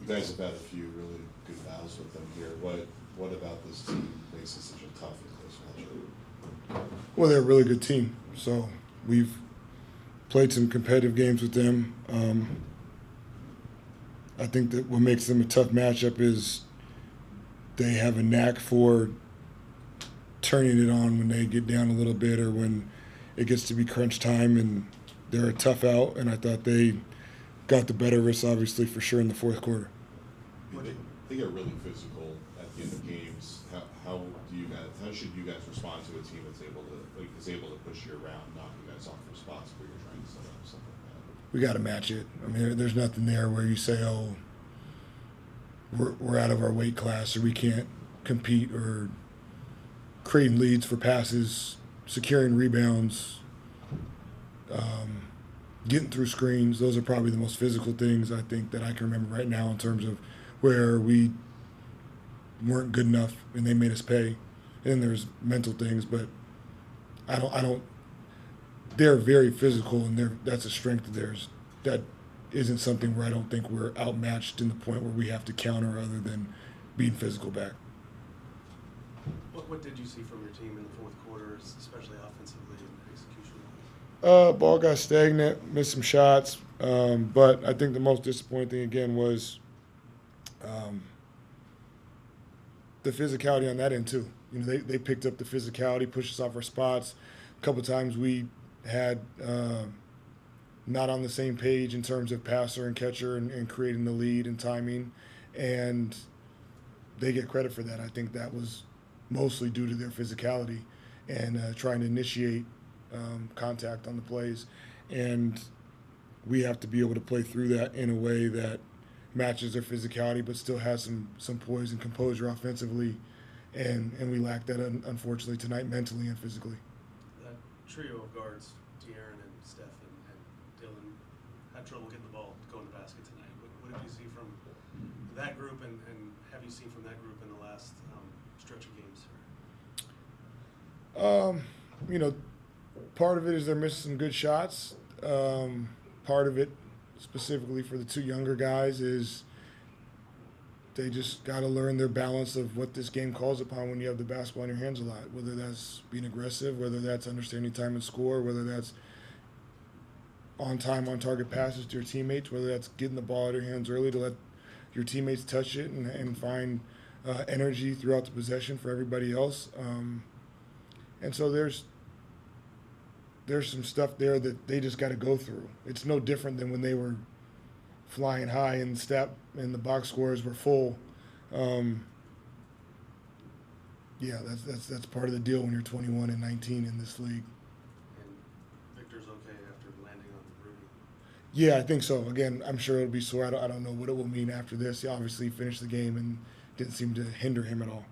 You guys have had a few really good battles with them here. What about this team makes it such a tough and close matchup? Well, they're a really good team. So we've played some competitive games with them. I think that what makes them a tough matchup is they have a knack for turning it on when they get down a little bit or when it gets to be crunch time, and they're a tough out. And I thought they got the better of us, obviously, for sure in the fourth quarter. They get really physical at the end of games. How should you guys respond to a team that's able to push you around, knock you guys off your spots where you're trying to set up something like that? We got to match it. I mean, there's nothing there where you say, "Oh, we're out of our weight class," or we can't compete, or creating leads for passes, securing rebounds, getting through screens. Those are probably the most physical things I think that I can remember right now in terms of where we weren't good enough and they made us pay. And then there's mental things, but I don't. They're very physical, and that's a strength of theirs. That isn't something where I don't think we're outmatched in the point where we have to counter other than being physical back. What did you see from your team in the fourth quarter, especially offensively and execution? Ball got stagnant, missed some shots, but I think the most disappointing thing again was the physicality on that end too. You know, they picked up the physicality, pushed us off our spots. A couple times we had not on the same page in terms of passer and catcher and creating the lead and timing, and they get credit for that. I think that was mostly due to their physicality and trying to initiate contact on the plays, and we have to be able to play through that in a way that matches their physicality but still has some poise and composure offensively, and we lack that unfortunately tonight mentally and physically. That trio of guards, De'Aaron and Steph and Dylan, had trouble getting the ball going to the basket tonight. What did you see from that group, and have you seen from that group in the last stretch of games? You know, part of it is they're missing some good shots. Part of it, specifically for the two younger guys, is they just got to learn their balance of what this game calls upon when you have the basketball in your hands a lot, whether that's being aggressive, whether that's understanding time and score, whether that's on time, on target passes to your teammates, whether that's getting the ball out of your hands early to let your teammates touch it and find energy throughout the possession for everybody else. And so there's some stuff there that they just got to go through. It's no different than when they were flying high and the box scores were full. Yeah, that's part of the deal when you're 21 and 19 in this league. And Victor's okay after landing on Rudy? Yeah, I think so. Again, I'm sure it'll be sore. I don't know what it will mean after this. He obviously finished the game and didn't seem to hinder him at all.